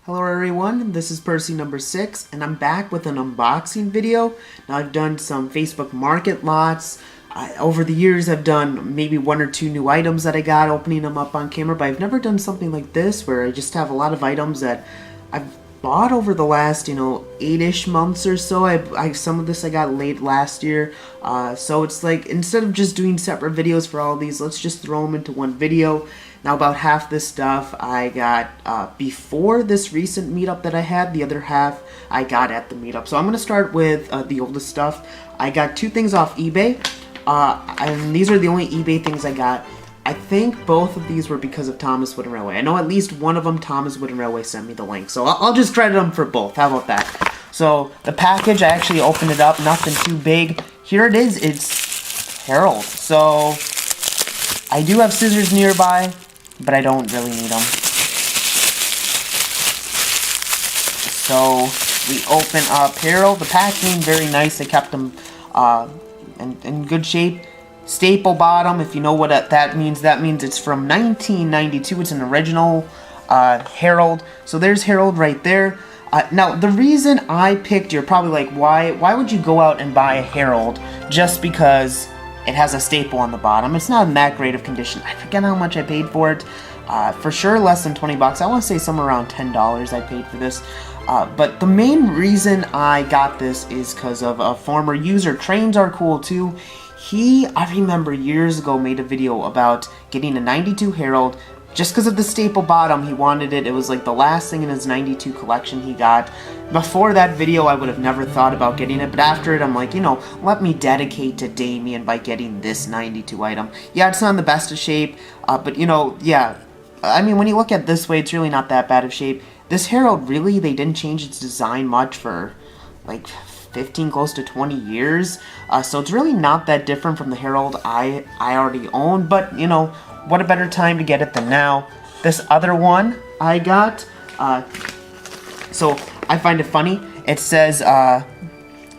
Hello everyone, this is Percy number 6 and I'm back with an unboxing video. Now I've done some Facebook Market lots. Over the years I've done maybe 1 or 2 new items that I got, opening them up on camera, but I've never done something like this where I just have a lot of items that I've bought over the last, 8-ish months or so. Some of this I got late last year, so it's like, instead of just doing separate videos for all these, let's just throw them into one video. Now about half this stuff I got before this recent meetup that I had, the other half I got at the meetup. So I'm going to start with the oldest stuff. I got 2 things off eBay, and these are the only eBay things I got. I think both of these were because of Thomas Wood and Railway. I know at least one of them, Thomas Wood and Railway, sent me the link. So I'll just credit them for both. How about that? So the package, I actually opened it up, nothing too big. Here it is, it's Herald. So I do have scissors nearby, but I don't really need them. So we open up Herald. The packaging, very nice. They kept them in good shape. Staple bottom, if you know what that means it's from 1992. It's an original Herald. So there's Herald right there. Now, the reason I picked, you're probably like, why would you go out and buy a Herald just because it has a staple on the bottom? It's not in that great of condition. I forget how much I paid for it. For sure less than 20 bucks. I want to say somewhere around $10 I paid for this. But the main reason I got this is because of a former user. Trains are cool too. I remember years ago, made a video about getting a 92 Herald. Just because of the staple bottom, he wanted it. It was like the last thing in his 92 collection he got. Before that video, I would have never thought about getting it, but after it, I'm like, let me dedicate to Damien by getting this 92 item. Yeah, it's not in the best of shape, but yeah. I mean, when you look at it this way, it's really not that bad of shape. This Herald, really, they didn't change its design much for, like, 15, close to 20 years. So it's really not that different from the Herald I already own, but, what a better time to get it than now. This other one I got, so I find it funny. It says,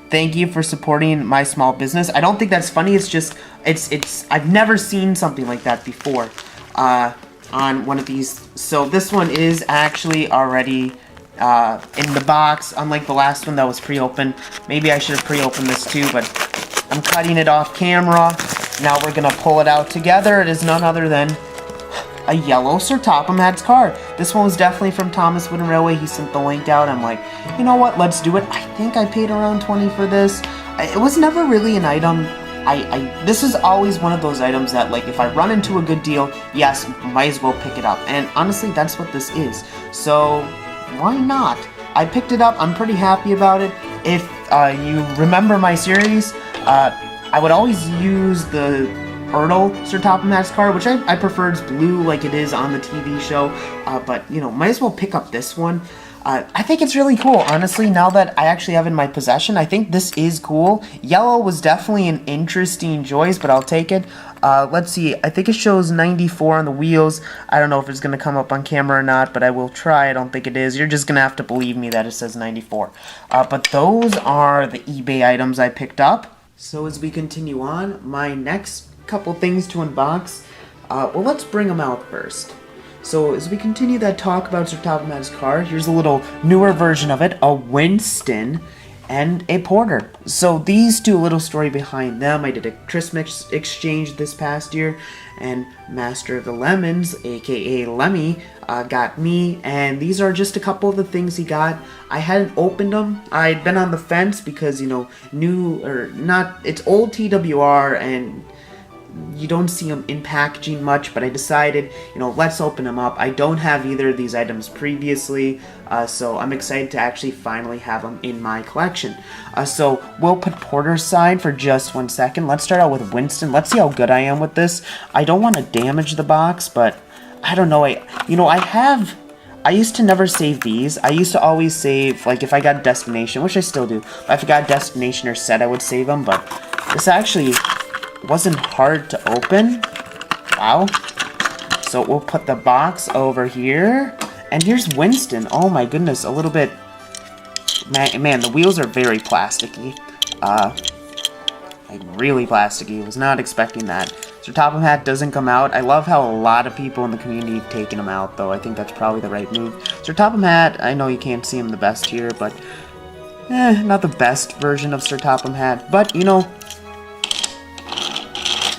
thank you for supporting my small business. I don't think that's funny. It's just, I've never seen something like that before on one of these. So this one is actually already in the box, unlike the last one that was pre-opened. Maybe I should have pre-opened this too, but I'm cutting it off camera. Now we're gonna pull it out together. It is none other than a yellow Sir Topham Hatt's car. This one was definitely from Thomas Wood and Railway. He sent the link out. I'm like, you know what, let's do it. I think I paid around 20 for this. It was never really an item. This is always one of those items that, like, if I run into a good deal, yes, might as well pick it up. And honestly, that's what this is. So why not? I picked it up. I'm pretty happy about it. If you remember my series, I would always use the Ertl Sir Topham Hatt's car, which I prefer. It's blue like it is on the TV show, but might as well pick up this one. I think it's really cool, honestly, now that I actually have it in my possession. I think this is cool. Yellow was definitely an interesting choice, but I'll take it. Let's see, I think it shows 94 on the wheels. I don't know if it's going to come up on camera or not, but I will try. I don't think it is. You're just going to have to believe me that it says 94. But those are the eBay items I picked up. So as we continue on, my next couple things to unbox, well, let's bring them out first. So as we continue that talk about Sir Topham Hatt's car, here's a little newer version of it, a Winston and a Porter. So these two, a little story behind them. I did a Christmas exchange this past year, and Master of the Lemons, aka Lemmy, got me, and these are just a couple of the things he got. I hadn't opened them. I'd been on the fence because, new or not, it's old TWR and you don't see them in packaging much, but I decided, let's open them up. I don't have either of these items previously, so I'm excited to actually finally have them in my collection. So we'll put Porter aside for just 1 second. Let's start out with Winston. Let's see how good I am with this. I don't want to damage the box, but I don't know. I used to never save these. I used to always save, like, if I got a destination, which I still do. If I got a destination or set, I would save them, but this actually wasn't hard to open. Wow. So we'll put the box over here. And here's Winston. Oh my goodness, a little bit. Man, the wheels are very plasticky. Like really plasticky. Was not expecting that. Sir Topham Hatt doesn't come out. I love how a lot of people in the community have taken him out, though. I think that's probably the right move. Sir Topham Hatt, I know you can't see him the best here, but not the best version of Sir Topham Hatt, but you know,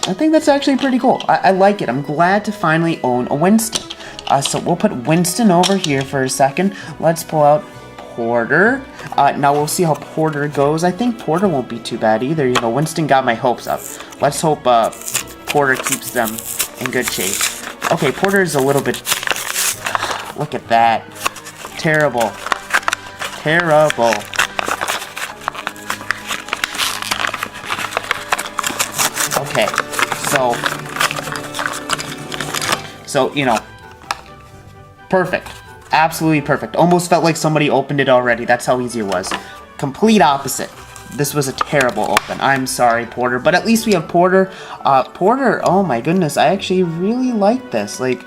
I think that's actually pretty cool. I like it. I'm glad to finally own a Winston. So we'll put Winston over here for a second. Let's pull out Porter. Now we'll see how Porter goes. I think Porter won't be too bad either. You know, Winston got my hopes up. Let's hope Porter keeps them in good shape. Okay, Porter is a little bit... Look at that. Terrible. Terrible. Okay, so, you know, perfect. Absolutely perfect. Almost felt like somebody opened it already. That's how easy it was. Complete opposite. This was a terrible open. I'm sorry, Porter, but at least we have Porter. Porter, oh my goodness, I actually really like this. Like,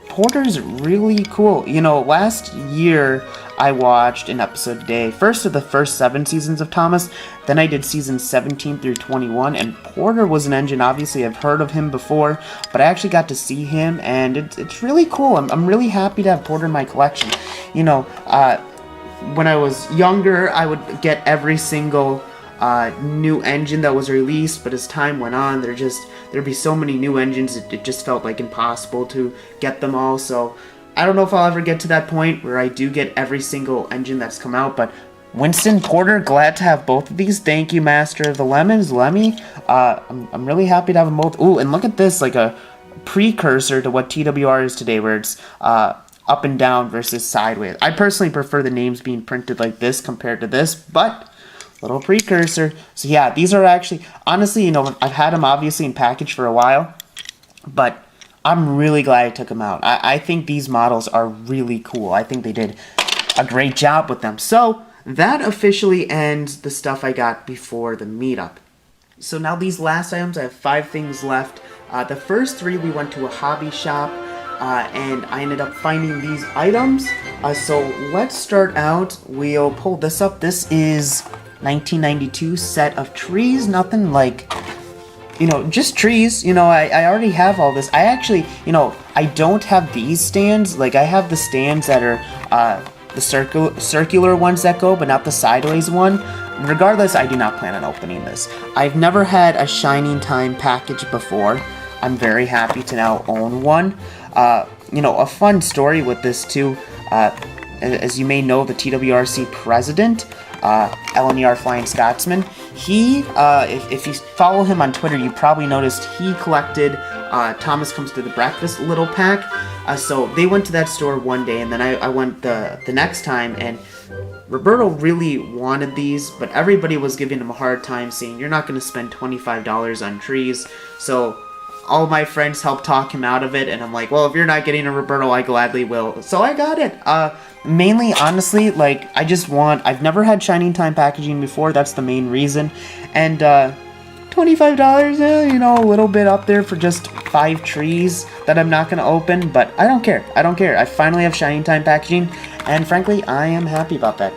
Porter's really cool. You know, last year I watched an episode a day, first of the first 7 seasons of Thomas, then I did seasons 17 through 21, and Porter was an engine. Obviously, I've heard of him before, but I actually got to see him, and it's really cool. I'm really happy to have Porter in my collection. You know, when I was younger, I would get every single new engine that was released, but as time went on, there'd be so many new engines, it just felt like impossible to get them all. So I don't know if I'll ever get to that point where I do get every single engine that's come out, but Winston, Porter, glad to have both of these. Thank you, Master of the Lemons, Lemmy. I'm really happy to have them both. Ooh, and look at this, like a precursor to what TWR is today, where it's up and down versus sideways. I personally prefer the names being printed like this compared to this, but little precursor. So yeah, these are actually, honestly, you know, I've had them obviously in package for a while, but I'm really glad I took them out. I think these models are really cool. I think they did a great job with them. So that officially ends the stuff I got before the meetup. So now these last items, I have 5 things left. The first 3 we went to a hobby shop, and I ended up finding these items. So let's start out. We'll pull this up. This is 1992 set of trees. Nothing like, you know, just trees. You know, I already have all this. I actually, you know, I don't have these stands. Like, I have the stands that are the circular ones that go, but not the sideways one. Regardless, I do not plan on opening this. I've never had a Shining Time package before. I'm very happy to now own one. You know, a fun story with this too. As you may know, the TWRC president, LNER Flying Scotsman, he, if you follow him on Twitter, you probably noticed he collected Thomas Comes to the Breakfast little pack. So they went to that store one day, and then I went the next time, and Roberto really wanted these, but everybody was giving him a hard time, saying, you're not going to spend $25 on trees. So all my friends helped talk him out of it, and I'm like, well, if you're not getting a Roberto, I gladly will. So I got it. Mainly, honestly, like, I've never had Shining Time packaging before, that's the main reason, and, $25, you know, a little bit up there for just 5 trees that I'm not going to open, but I don't care. I don't care. I finally have Shining Time packaging, and frankly, I am happy about that.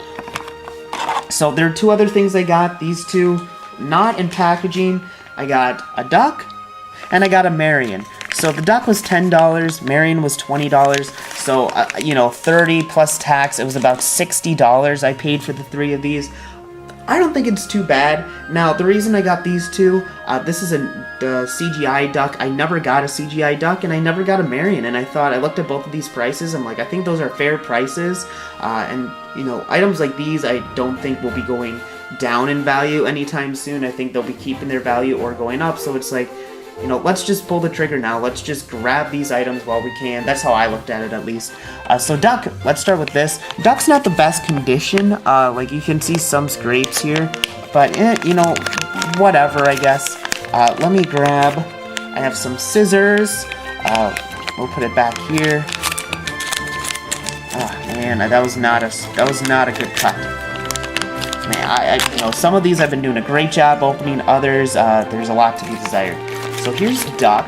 So there are 2 other things I got. These 2, not in packaging. I got a duck, and I got a Marion. So the duck was $10, Marion was $20, so, you know, 30 plus tax, it was about $60 I paid for the 3 of these. I don't think it's too bad. Now, the reason I got these 2, this is the CGI duck. I never got a CGI duck, and I never got a Marion, and I looked at both of these prices, I'm like, I think those are fair prices, and, you know, items like these I don't think will be going down in value anytime soon. I think they'll be keeping their value or going up, so it's like, you know, let's just pull the trigger now. Let's just grab these items while we can. That's how I looked at it, at least. So Duck, let's start with this. Duck's not the best condition. Like, you can see some scrapes here. But, you know, whatever, I guess. Let me grab... I have some scissors. We'll put it back here. Oh, man, that was not a good cut. Man, you know, some of these I've been doing a great job opening. Others, there's a lot to be desired. So here's Duck.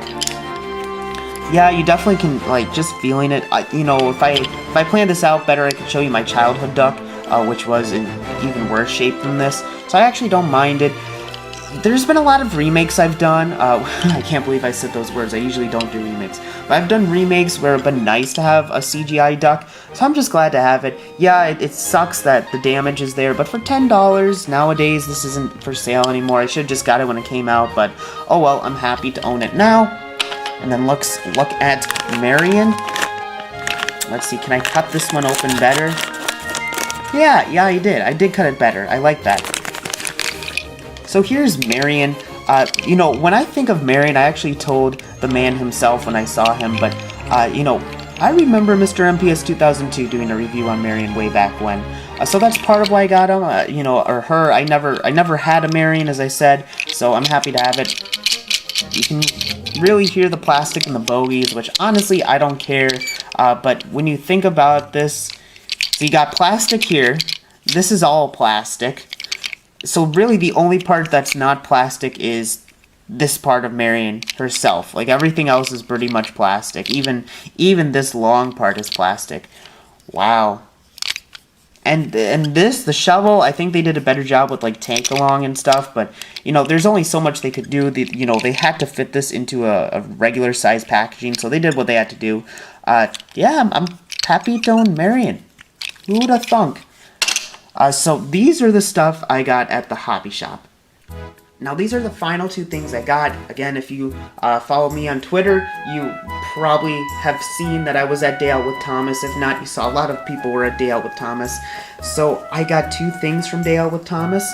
Yeah, you definitely can, like, just feeling it. You know, if I planned this out better, I could show you my childhood Duck, which was in even worse shape than this. So I actually don't mind it. there's been a lot of remakes I've done. I can't believe I said those words. I usually don't do remakes. But I've done remakes where it's been nice to have a CGI duck, so I'm just glad to have it. Yeah, it sucks that the damage is there, but for $10, nowadays, this isn't for sale anymore. I should have just got it when it came out, but oh well, I'm happy to own it now. And then look at Marion. Let's see, can I cut this one open better? Yeah, I did. I did cut it better. I like that. So here's Marion. You know, when I think of Marion, I actually told the man himself when I saw him, but, you know, I remember Mr. MPS 2002 doing a review on Marion way back when. So that's part of why I got him, you know, or her. I never had a Marion, as I said, so I'm happy to have it. You can really hear the plastic and the bogies, which honestly, I don't care. But when you think about this, so you got plastic here. This is all plastic. So really the only part that's not plastic is this part of Marion herself. Like everything else is pretty much plastic. Even this long part is plastic. Wow. And this, the shovel, I think they did a better job with like tank along and stuff, but you know, there's only so much they could do. You know, they had to fit this into a regular size packaging, so they did what they had to do. Yeah, I'm happy to own Marion. Who would have thunk? So these are the stuff I got at the hobby shop. Now these are the final two things I got. Again, if you follow me on Twitter, you probably have seen that I was at Day Out with Thomas. If not, you saw a lot of people were at Day Out with Thomas. So I got two things from Day Out with Thomas.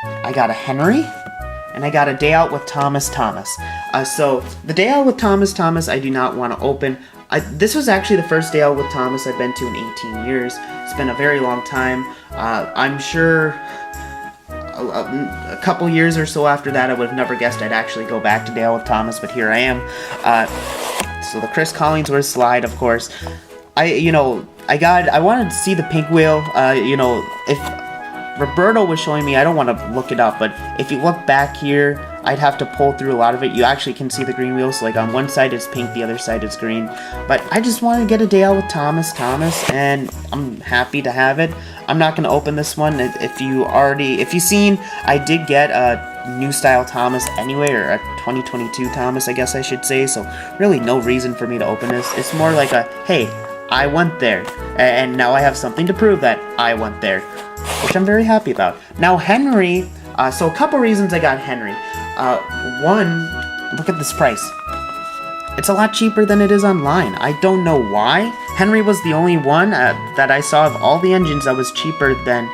I got a Henry, and I got a Day Out with Thomas. So the Day Out with Thomas, I do not want to open. This was actually the first Day Out with Thomas I've been to in 18 years. It's been a very long time. I'm sure a couple years or so after that, I would have never guessed I'd actually go back to Day Out with Thomas, but here I am. So the Chris Collinsworth slide, of course. I wanted to see the pink wheel. You know, if Roberto was showing me, I don't want to look it up, but if you look back here, I'd have to pull through a lot of it. You actually can see the green wheels. So like on one side it's pink, the other side is green. But I just wanted to get a Day Out with Thomas, and I'm happy to have it. I'm not going to open this one. If you've seen, I did get a new style Thomas anyway, or a 2022 Thomas, I guess I should say. So really no reason for me to open this. It's more like a, hey, I went there, and now I have something to prove that I went there, which I'm very happy about. Now Henry, so a couple reasons I got Henry. One, look at this price. It's a lot cheaper than it is online. I don't know why. Henry was the only one that I saw of all the engines that was cheaper than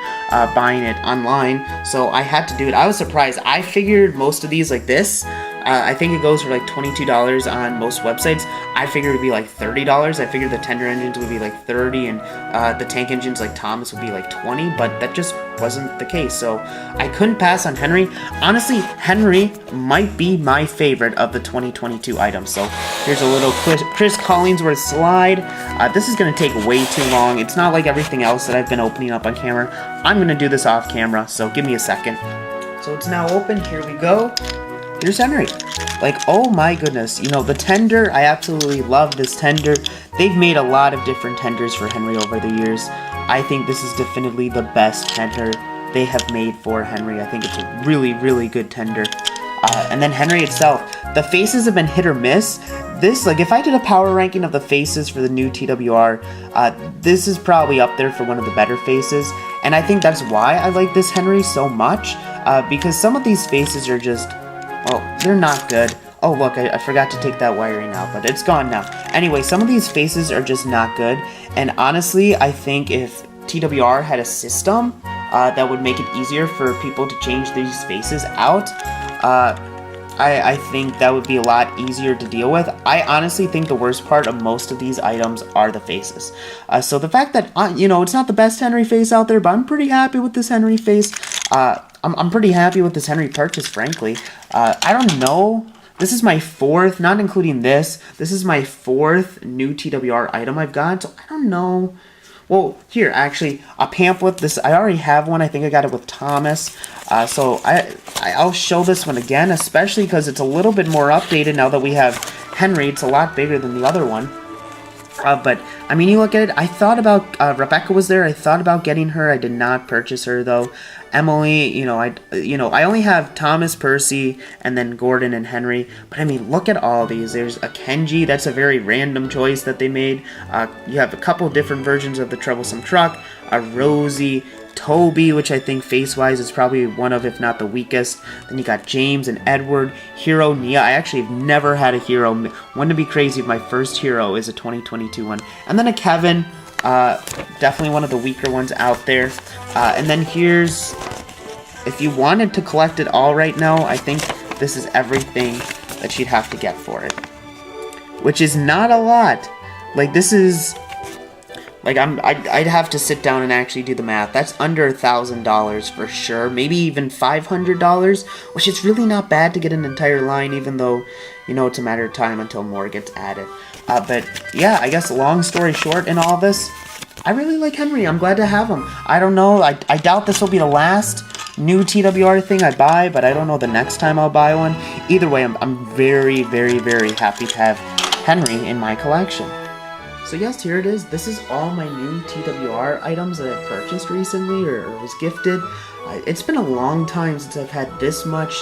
buying it online, so I had to do it. I was surprised. I figured most of these like this, I think it goes for like $22 on most websites. I figured it would be like $30. I figured the tender engines would be like $30 and the tank engines like Thomas would be like $20, but that just wasn't the case. So I couldn't pass on Henry. Honestly, Henry might be my favorite of the 2022 items. So here's a little Chris Collinsworth slide. This is going to take way too long. It's not like everything else that I've been opening up on camera. I'm going to do this off camera, so give me a second. So it's now open. Here we go. Here's Henry. Like, oh my goodness. You know, the tender, I absolutely love this tender. They've made a lot of different tenders for Henry over the years. I think this is definitely the best tender they have made for Henry. I think it's a really, really good tender. And then Henry itself. The faces have been hit or miss. This, like, if I did a power ranking of the faces for the new TWR, this is probably up there for one of the better faces. And I think that's why I like this Henry so much. Because some of these faces are just... well, they're not good. Oh, look, I forgot to take that wiring out, but it's gone now. Anyway, some of these faces are just not good, and honestly, I think if TWR had a system that would make it easier for people to change these faces out, I think that would be a lot easier to deal with. I honestly think the worst part of most of these items are the faces. So the fact that, you know, it's not the best Henry face out there, but I'm pretty happy with this Henry face. I'm pretty happy with this Henry purchase, frankly. I don't know. This is my fourth, not including this is my fourth new TWR item I've got, so I don't know. Well, here, actually, a pamphlet. This, I already have one. I think I got it with Thomas. So I'll show this one again, especially because it's a little bit more updated now that we have Henry. It's a lot bigger than the other one. But I mean, you look at it. I thought about Rebecca was there. I thought about getting her. I did not purchase her though. Emily, I only have Thomas, Percy, and then Gordon and Henry. But I mean, look at all these. There's a Kenji. That's a very random choice that they made. You have a couple different versions of the Troublesome Truck. A Rosie. Toby, which I think face-wise is probably one of, if not the weakest. Then you got James and Edward, Hero, Nia. I actually have never had a Hero. Wouldn't it be crazy if my first Hero is a 2022 one? And then a Kevin, definitely one of the weaker ones out there. And then here's, if you wanted to collect it all right now, I think this is everything that you'd have to get for it. Which is not a lot. Like, this is... Like, I'd have to sit down and actually do the math. That's under $1,000 for sure. Maybe even $500, which is really not bad to get an entire line, even though, it's a matter of time until more gets added. But, yeah, I guess long story short in all this, I really like Henry. I'm glad to have him. I don't know. I doubt this will be the last new TWR thing I buy, but I don't know the next time I'll buy one. Either way, I'm very, very, very happy to have Henry in my collection. So yes, here it is. This is all my new TWR items that I've purchased recently or was gifted. It's been a long time since I've had this much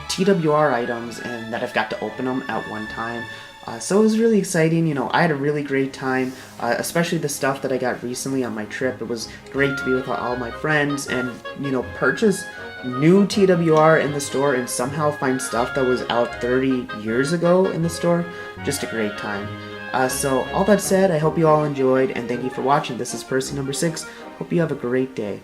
TWR items and that I've got to open them at one time. So it was really exciting. I had a really great time, especially the stuff that I got recently on my trip. It was great to be with all my friends and, purchase new TWR in the store and somehow find stuff that was out 30 years ago in the store. Just a great time. So all that said, I hope you all enjoyed, and thank you for watching. This is Percy number 6. Hope you have a great day.